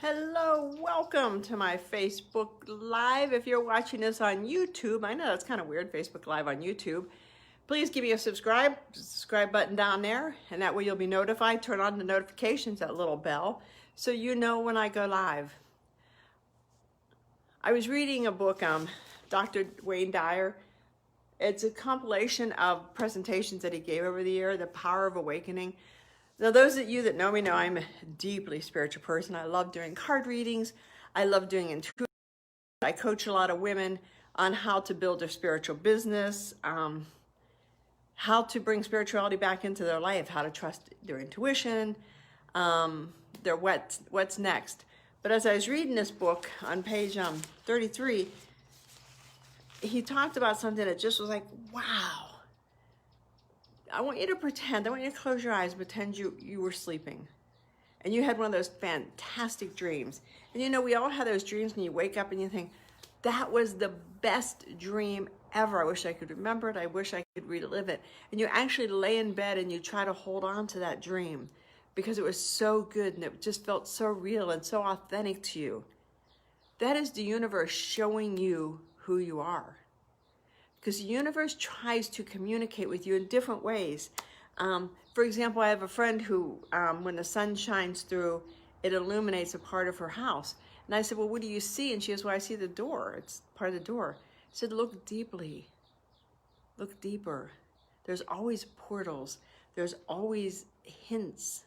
Hello, welcome to my Facebook Live. If you're watching this on YouTube, I know that's kind of weird, Facebook Live on YouTube. Please give me a subscribe button down there, and that way you'll be notified. Turn on the notifications, that little bell, so you know when I go live. I was reading a book, Dr. Wayne Dyer. It's a compilation of presentations that he gave over the year, The Power of Awakening. Now, those of you that know me know I'm a deeply spiritual person. I love doing card readings. I love doing intuition. I coach a lot of women on how to build their spiritual business, how to bring spirituality back into their life, how to trust their intuition, their what's next. But as I was reading this book on page 33, he talked about something that just was like, wow. I want you to close your eyes, pretend you were sleeping. And you had one of those fantastic dreams. And you know, we all have those dreams when you wake up and you think, that was the best dream ever. I wish I could remember it. I wish I could relive it. And you actually lay in bed and you try to hold on to that dream because it was so good and it just felt so real and so authentic to you. That is the universe showing you who you are. Because the universe tries to communicate with you in different ways. For example, I have a friend who, when the sun shines through, it illuminates a part of her house. And I said, well, what do you see? And she goes, well, I see the door. It's part of the door. I said, look deeply. Look deeper. There's always portals. There's always hints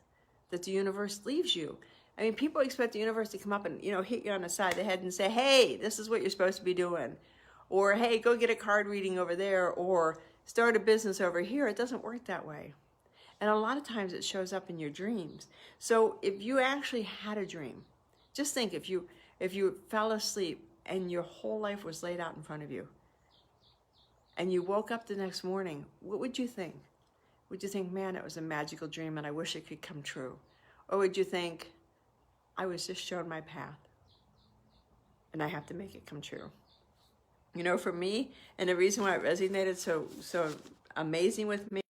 that the universe leaves you. I mean, people expect the universe to come up and, hit you on the side of the head and say, hey, this is what you're supposed to be doing. Or, hey, go get a card reading over there, or start a business over here. It doesn't work that way. And a lot of times it shows up in your dreams. So if you actually had a dream, just think if you fell asleep and your whole life was laid out in front of you, and you woke up the next morning, what would you think? Would you think, man, it was a magical dream and I wish it could come true? Or would you think, I was just shown my path and I have to make it come true? For me, and the reason why it resonated so amazing with me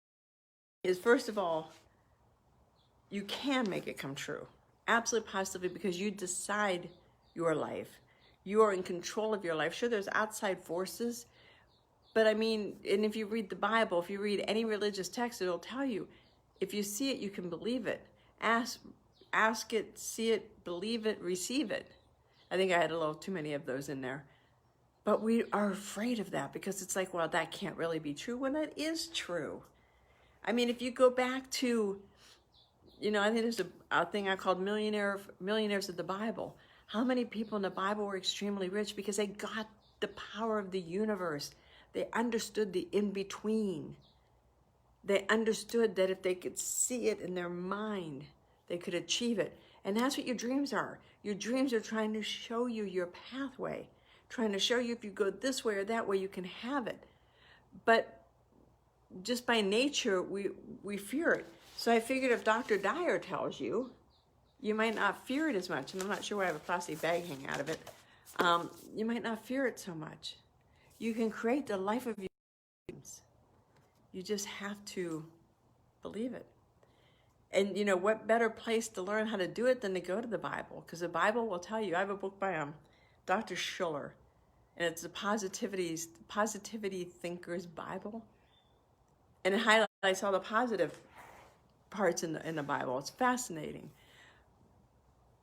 is, first of all, you can make it come true. Absolutely positively, because you decide your life. You are in control of your life. Sure, there's outside forces, but I mean, and if you read the Bible, if you read any religious text, it'll tell you, if you see it, you can believe it. Ask it, see it, believe it, receive it. I think I had a little too many of those in there. But we are afraid of that because it's like, well, that can't really be true when it is true. I mean, if you go back to, I think there's a thing I called millionaires of the Bible. How many people in the Bible were extremely rich because they got the power of the universe? They understood the in-between. They understood that if they could see it in their mind, they could achieve it. And that's what your dreams are. Your dreams are trying to show you your pathway, trying to show you if you go this way or that way, you can have it. But just by nature, we fear it. So I figured if Dr. Dyer tells you, you might not fear it as much. And I'm not sure why I have a plastic bag hanging out of it. You might not fear it so much. You can create the life of your dreams. You just have to believe it. And what better place to learn how to do it than to go to the Bible? Because the Bible will tell you. I have a book by Dr. Schuller, and it's the Positivity Thinker's Bible. And it highlights all the positive parts in the Bible. It's fascinating.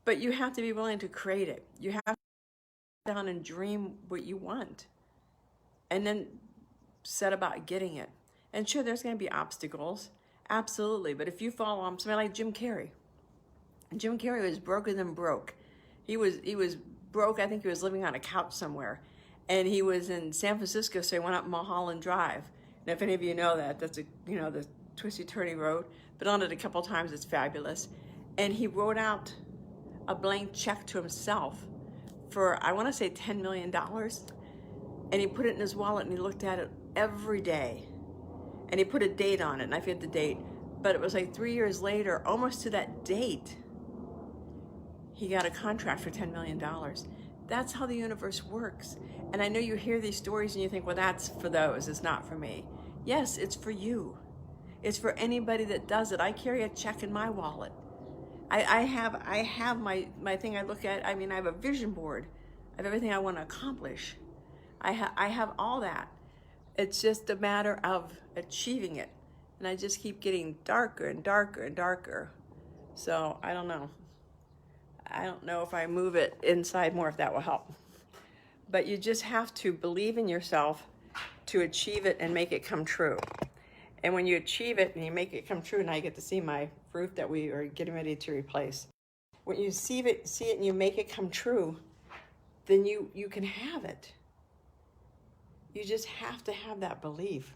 But you have to be willing to create it. You have to sit down and dream what you want. And then set about getting it. And sure, there's going to be obstacles. Absolutely. But if you follow somebody like Jim Carrey. Jim Carrey was broker than broke. He was broke. I think he was living on a couch somewhere. And he was in San Francisco, so he went up Mulholland Drive. And if any of you know that, that's the twisty-turny road. Been on it a couple times, it's fabulous. And he wrote out a blank check to himself for, I want to say $10 million. And he put it in his wallet and he looked at it every day. And he put a date on it, and I forget the date, but it was like 3 years later, almost to that date, he got a contract for $10 million. That's how the universe works. And I know you hear these stories and you think, well, that's for those, it's not for me. Yes, it's for you. It's for anybody that does it. I carry a check in my wallet. I have my thing I look at. I mean, I have a vision board of everything I want to accomplish. I have all that. It's just a matter of achieving it. And I just keep getting darker and darker and darker. So I don't know. I don't know if I move it inside more, if that will help. But you just have to believe in yourself to achieve it and make it come true. And when you achieve it and you make it come true, now you get to see my roof that we are getting ready to replace. When you see it and you make it come true, then you can have it. You just have to have that belief.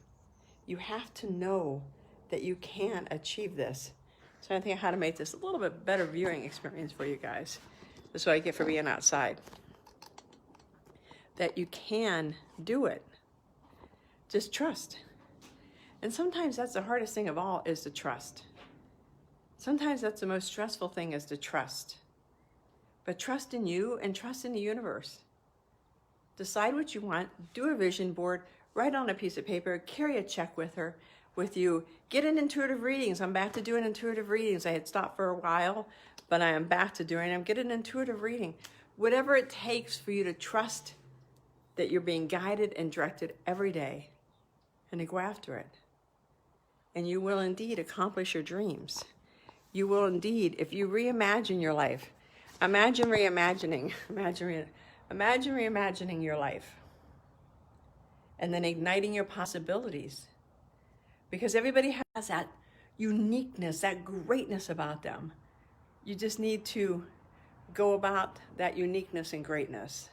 You have to know that you can achieve this. So I think how to make this a little bit better viewing experience for you guys. That's what I get for being outside. That you can do it. Just trust. And sometimes that's the hardest thing of all, is to trust. Sometimes that's the most stressful thing, is to trust. But trust in you and trust in the universe. Decide what you want, do a vision board, write on a piece of paper, carry a check with you, get in intuitive readings. I'm back to doing intuitive readings. I had stopped for a while, but I am back to doing them. Get an intuitive reading. Whatever it takes for you to trust that you're being guided and directed every day, and to go after it. And you will indeed accomplish your dreams. You will indeed, if you reimagine your life. Imagine reimagining your life. And then igniting your possibilities. Because everybody has that uniqueness, that greatness about them. You just need to go about that uniqueness and greatness.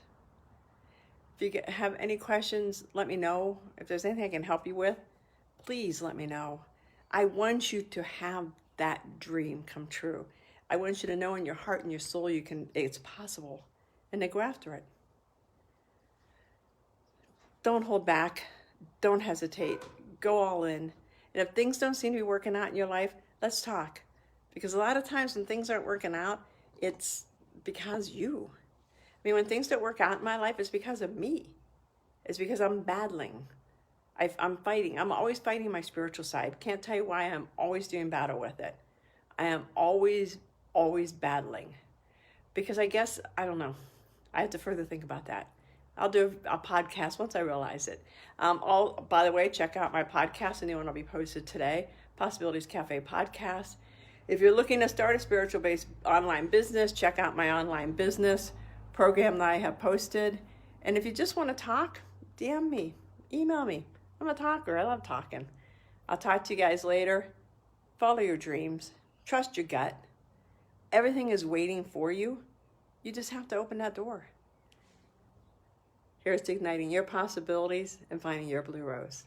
If you have any questions, let me know. If there's anything I can help you with, please let me know. I want you to have that dream come true. I want you to know in your heart and your soul it's possible, and to go after it. Don't hold back. Don't hesitate. Go all in. And if things don't seem to be working out in your life, let's talk. Because a lot of times when things aren't working out, it's because you. I mean, when things don't work out in my life, it's because of me. It's because I'm battling. I'm fighting. I'm always fighting my spiritual side. Can't tell you why. I'm always doing battle with it. I am always battling. Because I guess, I don't know. I have to further think about that. I'll do a podcast once I realize it. By the way, check out my podcast. The new one will be posted today. Possibilities Cafe podcast. If you're looking to start a spiritual-based online business, check out my online business program that I have posted. And if you just want to talk, DM me, email me. I'm a talker. I love talking. I'll talk to you guys later. Follow your dreams. Trust your gut. Everything is waiting for you. You just have to open that door. Here's to igniting your possibilities and finding your blue rose.